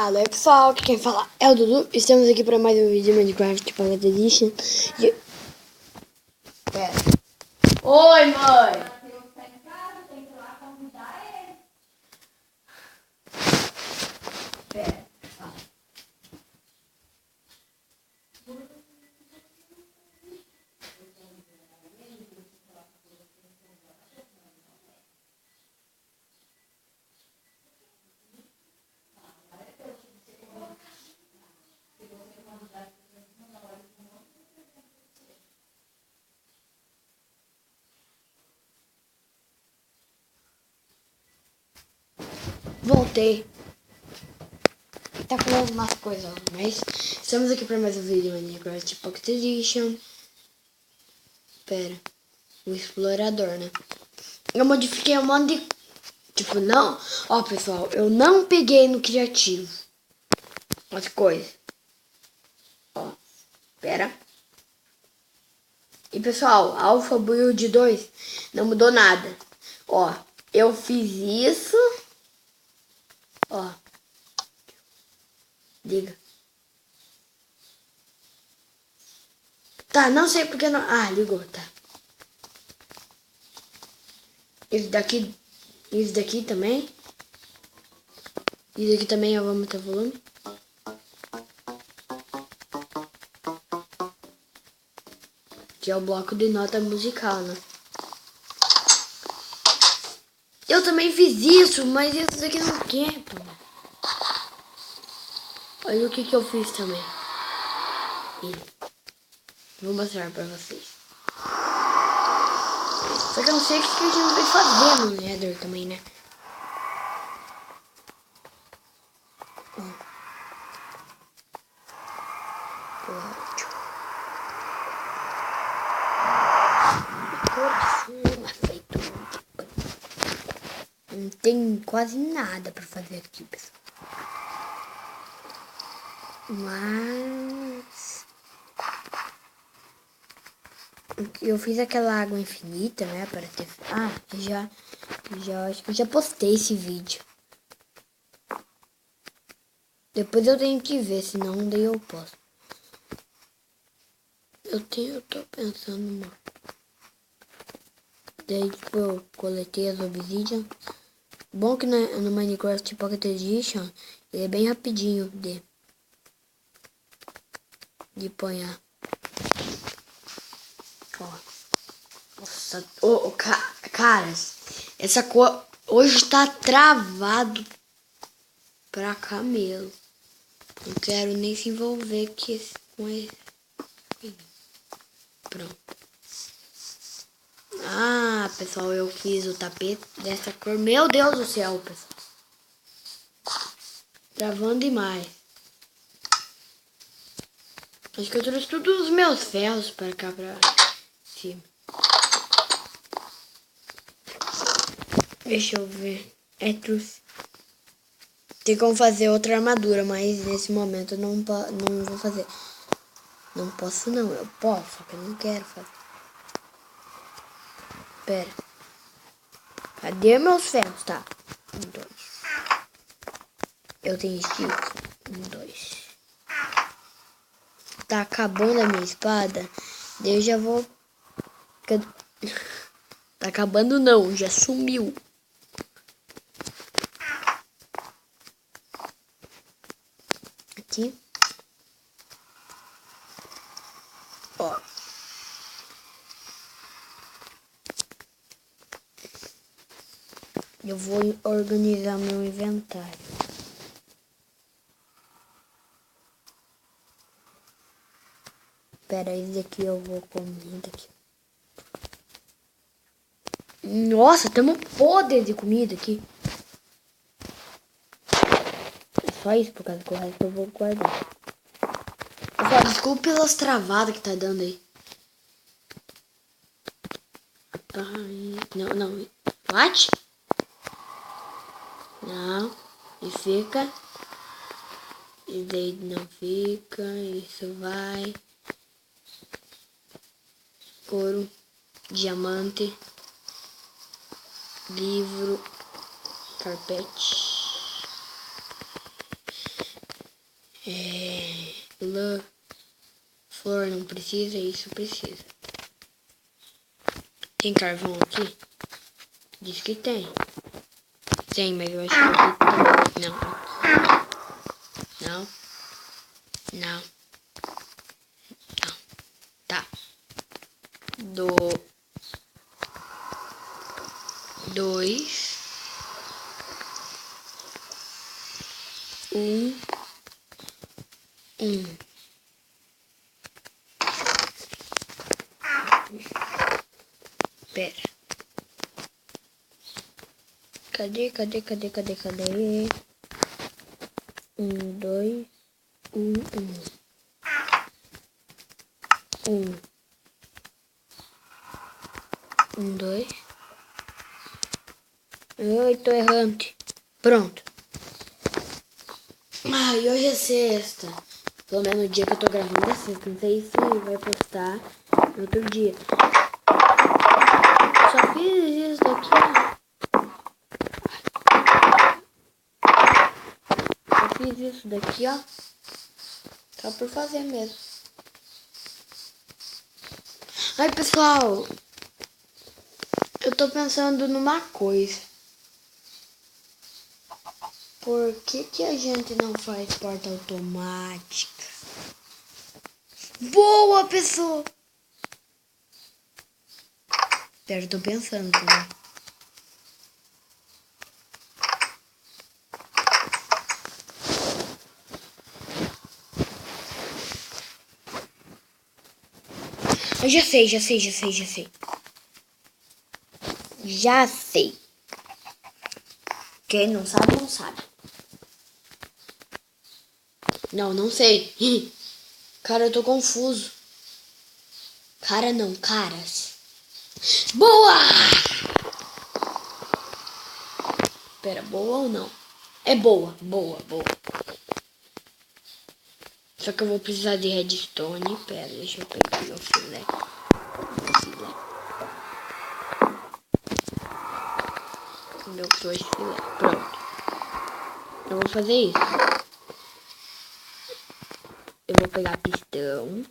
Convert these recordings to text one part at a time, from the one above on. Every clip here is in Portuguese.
Fala aí pessoal, aqui quem fala é o Dudu. Estamos aqui para mais um vídeo de Minecraft Pocket Edition. Pera. Oi, mãe! Pera. Voltei. Tá falando umas coisas, mas estamos aqui para mais um vídeo de Minecraft Pocket Edition. Pera. O explorador, né? Eu modifiquei um monte de... Tipo, não... Ó, pessoal, eu não peguei no criativo as coisas. Ó, pera. E, pessoal, Alpha Build 2 não mudou nada. Ó, eu fiz isso... Ó. Liga. Tá, não sei porque não... Ah, ligou, tá. Esse daqui também. Esse daqui também eu vou aumentar o volume. Que é o bloco de nota musical, né? Eu também fiz isso, mas esse daqui não quer, pô. Olha o que eu fiz também. Vou mostrar pra vocês. Só que eu não sei o que a gente vai fazer no Nether também, né? Não tem quase nada pra fazer aqui, pessoal. Mas... eu fiz aquela água infinita, né? Para ter... Ah, acho que eu já postei esse vídeo. Depois eu tenho que ver, senão daí eu posto. Eu tô pensando, mano. Daí, tipo, eu coletei as obsidian. Bom que no Minecraft Pocket Edition, ele é bem rapidinho de apanhar. Ó. Nossa, caras, essa cor hoje tá travado pra camelo. Não quero nem se envolver com esse. Pronto. Ah, pessoal, eu fiz o tapete dessa cor. Meu Deus do céu, pessoal. Travando demais. Acho que eu trouxe todos os meus ferros para cá pra cima. Deixa eu ver. Trouxe. Tem como fazer outra armadura, mas nesse momento eu não vou fazer. Não posso não, eu posso, só que eu não quero fazer. Pera. Cadê meus ferros? Tá. 1, 2. Eu tenho stick. 1, 2. Tá acabando a minha espada. Daí eu já vou... Tá acabando não, já sumiu. Aqui. Ó. Eu vou organizar meu inventário. Pera, esse daqui eu vou comer daqui. Nossa, temos poder de comida aqui. É só isso, por causa que o resto eu vou guardar. Pessoal, desculpe pelas travadas que tá dando aí. Não. What? Não. E fica. E daí não fica. Isso vai. Couro. Diamante. Livro. Carpete. Lã. Flor não precisa, isso precisa. Tem carvão aqui? Diz que tem. Tem, mas eu acho que aqui tem. Não. Não. Tá. 2, 1, 1. Pera. Cadê? 1, 2, 1, 1. 1, 2. Ai, tô errando. Pronto. Ai, hoje é sexta. Pelo menos o dia que eu tô gravando é sexta. Não sei se vai postar no outro dia. Só fiz isso daqui, ó. Só fiz isso daqui, ó. Só por fazer mesmo. Ai, pessoal. Eu tô pensando numa coisa. Por que a gente não faz porta automática? Boa, pessoa! Pera, eu tô pensando também. Eu já sei. Já sei. Quem não sabe, não sabe. Não sei. Cara, eu tô confuso. Cara não, caras. Boa! Pera, boa ou não? É boa. Só que eu vou precisar de redstone. Pera, deixa eu pegar meu filé. Meu dois filé. Pronto. Eu vou fazer isso. Eu vou pegar pistão.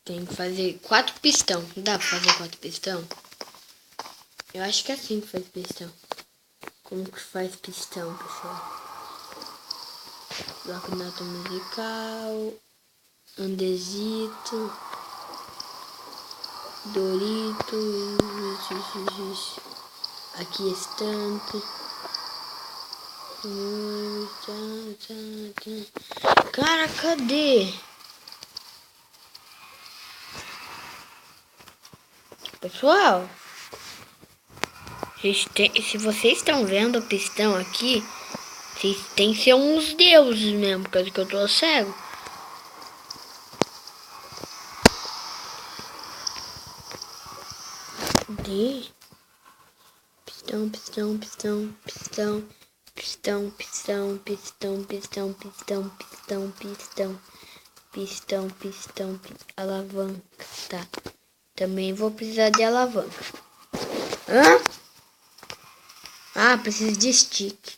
Tem que fazer 4 pistão. Dá pra fazer 4 pistão? Eu acho que é assim que faz pistão. Como que faz pistão, pessoal? Bloco nota musical. Andesito. Dorito. Aqui estampe. Cara, cadê? Pessoal, se vocês estão vendo o pistão aqui, vocês têm que ser uns deuses mesmo, por causa que eu tô cego. De pistão. Alavanca, tá. Também vou precisar de alavanca. Hã? Ah, preciso de stick.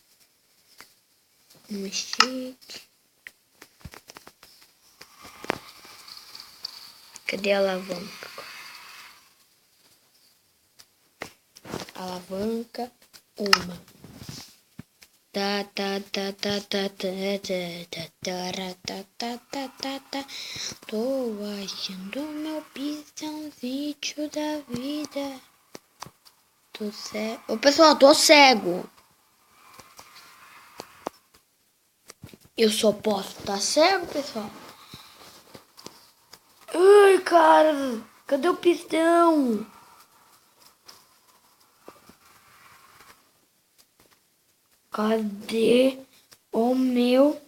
Um stick. Cadê a alavanca? Alavanca, uma. Tô achando meu pistãozinho da vida. Tô cego. Ô, pessoal, tô cego. Eu só posso estar cego, pessoal. Ai, cara. Cadê o pistão? Cadê o meu?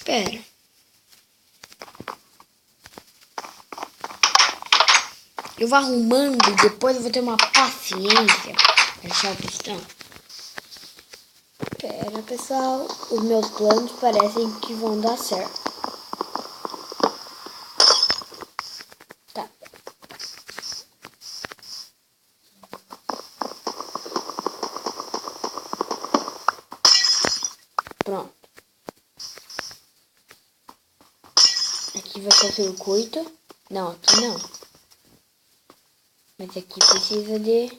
Pera. Eu vou arrumando e depois eu vou ter uma paciência pra achar o pistão. Pera, pessoal. Os meus planos parecem que vão dar certo. Tá. Pronto. Aqui vai ser o circuito. Não, aqui não. Mas aqui precisa de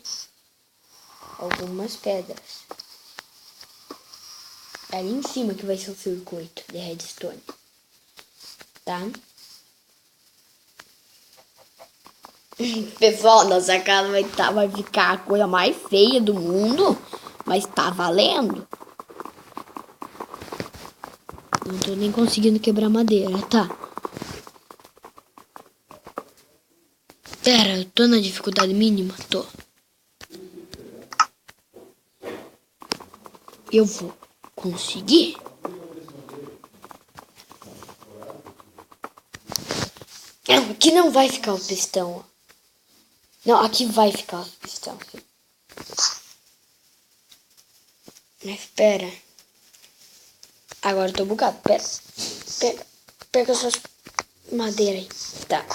algumas pedras. Ali em cima que vai ser o circuito de redstone. Tá? Pessoal, nossa casa vai ficar a coisa mais feia do mundo. Mas tá valendo. Não tô nem conseguindo quebrar madeira, tá? Pera, eu tô na dificuldade mínima? Tô. Eu vou conseguir? Aqui não vai ficar o pistão. Não, aqui vai ficar o pistão. Mas pera. Agora eu tô bugado. Pega essas madeiras aí. Tá.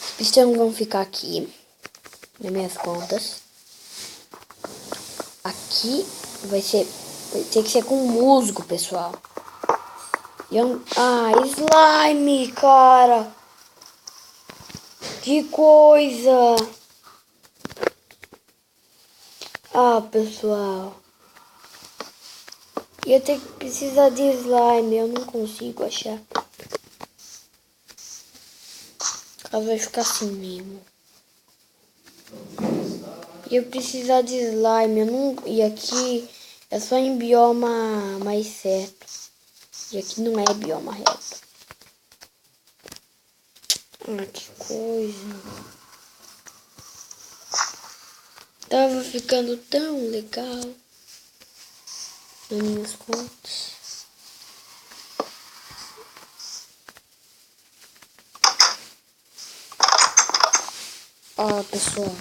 Os pistões vão ficar aqui. Nas minhas contas. Aqui vai ter que ser com musgo, pessoal. Slime, cara. Que coisa. Pessoal. Eu tenho que precisar de slime. Eu não consigo achar. Ela vai ficar assim mesmo. Eu precisar de slime. E aqui é só em bioma mais certo. E aqui não é bioma reto. Que coisa. Tava ficando tão legal. Nas minhas contas. Pessoal.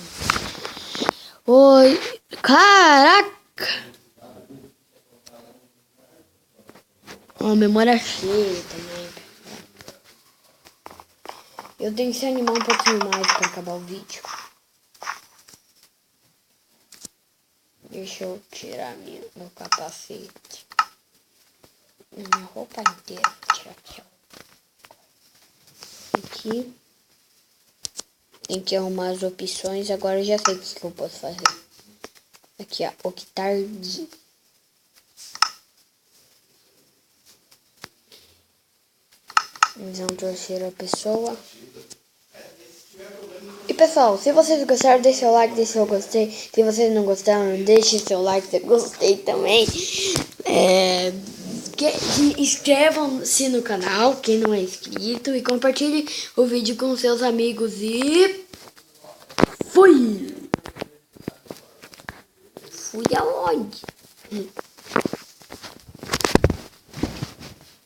Oi. Caraca. Memória cheia também. Eu tenho que se animar um pouquinho mais para acabar o vídeo. Deixa eu tirar meu capacete. Minha roupa inteira. Vou tirar aqui, ó. Aqui. Tem que arrumar as opções. Agora eu já sei o que eu posso fazer. Aqui, ó. Octargui. Eles vão torcer a pessoa. E pessoal, se vocês gostaram, deixe seu like, deixe seu gostei. Se vocês não gostaram, deixe seu like, seu gostei também. Inscrevam-se no canal, quem não é inscrito. E compartilhe o vídeo com seus amigos. E fui! Fui aonde?